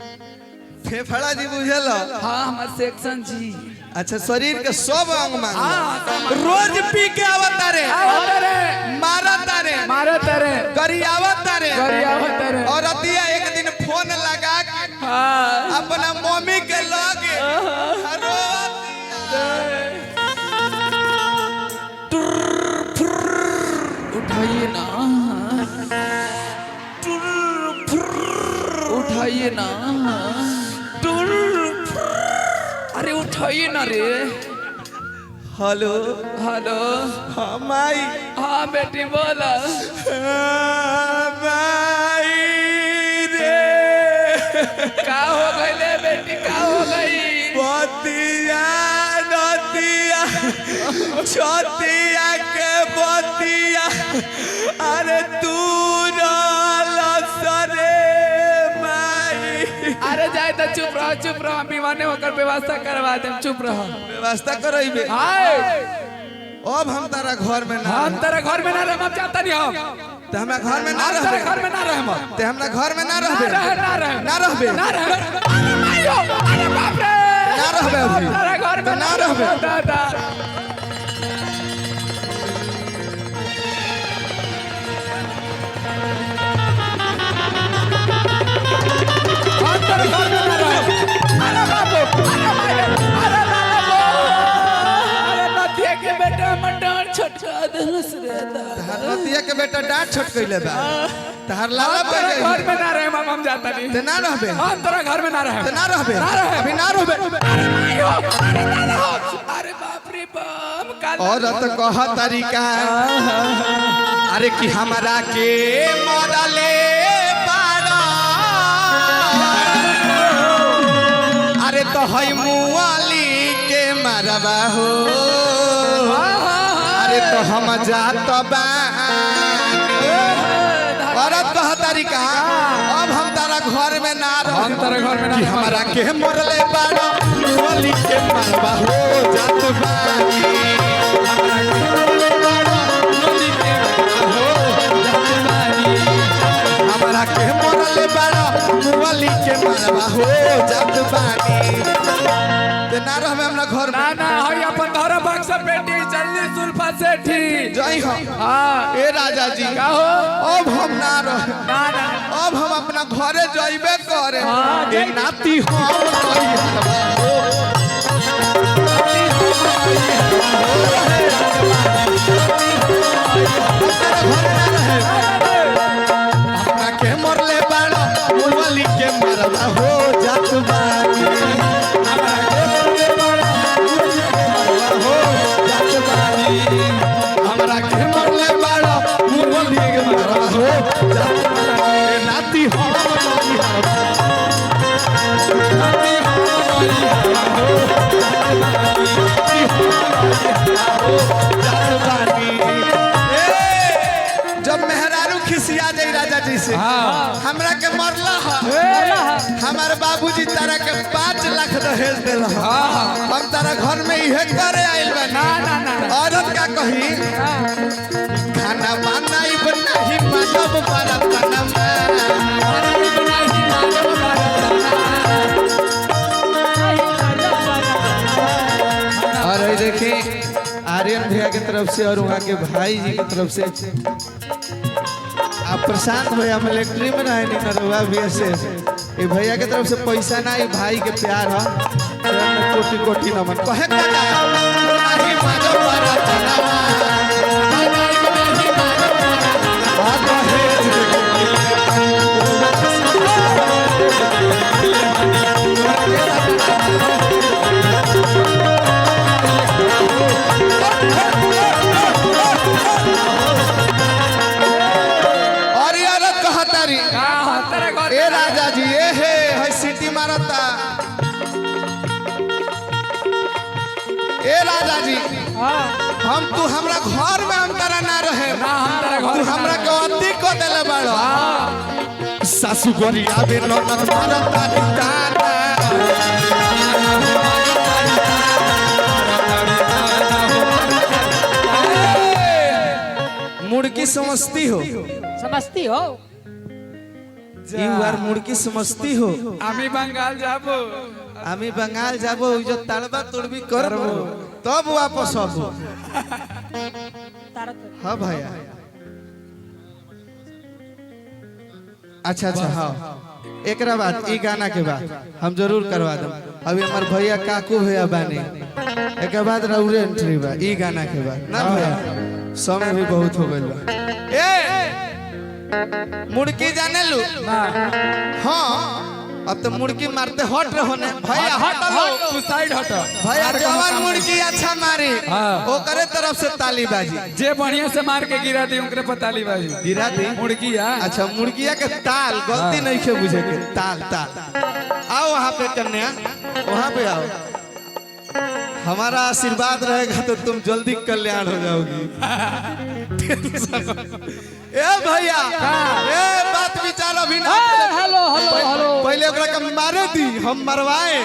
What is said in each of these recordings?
फेफड़ा जी बुझल। हाँ हमार सेक्शन जी। अच्छा शरीर के सब अंग मांग रोज पी के आवता रे मारता रे गरियावता रे और अतिया एक दिन फोन लगा के अपना मम्मी के लगे उठाइए ना उठाइए ना अरे उठाइए ना रे। हेलो हेलो हाँ माई। हाँ बेटी बोला। माई रे का हो गई ले बेटी का हो गई? बतिया नदिया छतिया के बतिया अरे तू अरे जाए तो चुप रहो हम विमाने होकर व्यवस्था करवा दे। चुप रहो व्यवस्था करेबे। अब हम तारा घर में ना हम तेरे घर में ना रह हम चाहता नहीं हम ते हमरा घर में ना तेरे घर में ना रह हम ते हमरा घर में ना रहबे ना रहबे अरे मायो अरे बाप रे ना रहबे अभी तेरे घर में ना रहबे दादा अरे बाबू अरे मायो अरे बाबू अरे नथिया के बेटा मंडन छटका देलस रे तहर नतिया के बेटा डांट छटकइले बा तहर लाला पे घर में ना रहे हम जाता नहीं ते ना रहबे हम तोरा घर में ना रहे ते ना रहबे अभी ना रहबे अरे मायो अरे दादा अरे बाप रे बाप काल औरत कह तरीका अरे कि हमरा के मरले अरे तो है मुआली के मरबा हो अरे तो हम जात बा औरत कह तरीका अब हम तारा घर में ना रह हम तेरे घर में ना कि हमरा के मरले बाड़ा मुआली के मरबा हो जात बा हमरा के मरले बाड़ा मुआली के हो जात बा हमरा के मरले बाड़ा मुआली के मरबा हो जात बानी ते ना रहबे हमरा घर में ना हई अपन घर बक्स पेटी जल्दी सुल्फा सेठी जय हो। हां ए राजा जी का हो अब हम ना रह ना अब हम अपना घरे जइबे करे ए नाती हम अपना के मरले बाड़ा मुरली के मरला हो जात बानी हमरा के मरले बाड़ा हो जात बानी हमरा के मरले बाड़ा मुरली के मरला हो जात बानी नाती हो जब मेहरारू खिसिया जाई राजा जी से हमरा के मरला हमारे बाबूजी तारा के 5 लाख दहेज देला हम तारा घर में इहे करे आइल बा ना औरत का कही खाना बनाई बनाही मानव बरतना और देखिए आर्यन भैया की तरफ से और वहाँ के भाई जी की तरफ से आप प्रशांत भैया मिलिट्री में रहे नहीं नरुआ भैया से ये भैया की तरफ से पैसा ना ये भाई के प्यार है कोटि कोटि नमन कहे और यार कहतारी ए राजा जी ए हे सिटी मारता ए राजा जी हम तू हमरा घर में हम तारा ना रहे तू हमरा के अति को देले बाड़ो सासू गोरिया बे ननद मारता ताना मुड़की समझती हो बार मुड़की समझती हो আমি বাঙ্গাল যাব আমি बंगाल जाबो जो तड़बा तुड़बी करबो तब वापस आबो हाँ भैया अच्छा अच्छा हाँ एकरा बाद ई गाना के बाद हम जरूर करवा दम अभी हमार भैया काकू भैया बानी एक बाद रउरे एंट्री बा ई गाना के बाद ना भैया समय भी बहुत हो गइल बा ए मुड़की जाने लू हाँ अब तो मुड़की मारते हट रहो ने भैया हट लो तू साइड हट भैया जवान मुड़की अच्छा मारी ओ करे तरफ से ताली बाजी जे बढ़िया से मार के गिरा दी उनके पताली बाजी गिरा दी मुर्गिया अच्छा मुर्गिया के ताल गलती नहीं के बुझे के ताल ताल आओ वहाँ पे कन्या वहाँ पे आओ हमारा आशीर्वाद रहेगा तो तुम जल्दी कल्याण हो जाओगी ए भैया ए बात विचार अभी ना हेलो हेलो हेलो पहले ओकरा के मारे दी हम मरवाए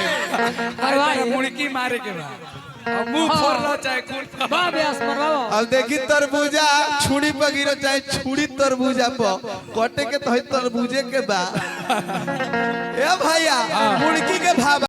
अरे मुर्गी मारे के बाद अब मुंह फोड़ लो चाहे खून बा व्यास मरवाओ अब देखी तरबूजा छुरी पर गिरो चाहे छुरी तरबूजा पर कटे के तो तरबूजे के बा ए भैया मुर्गी के भाव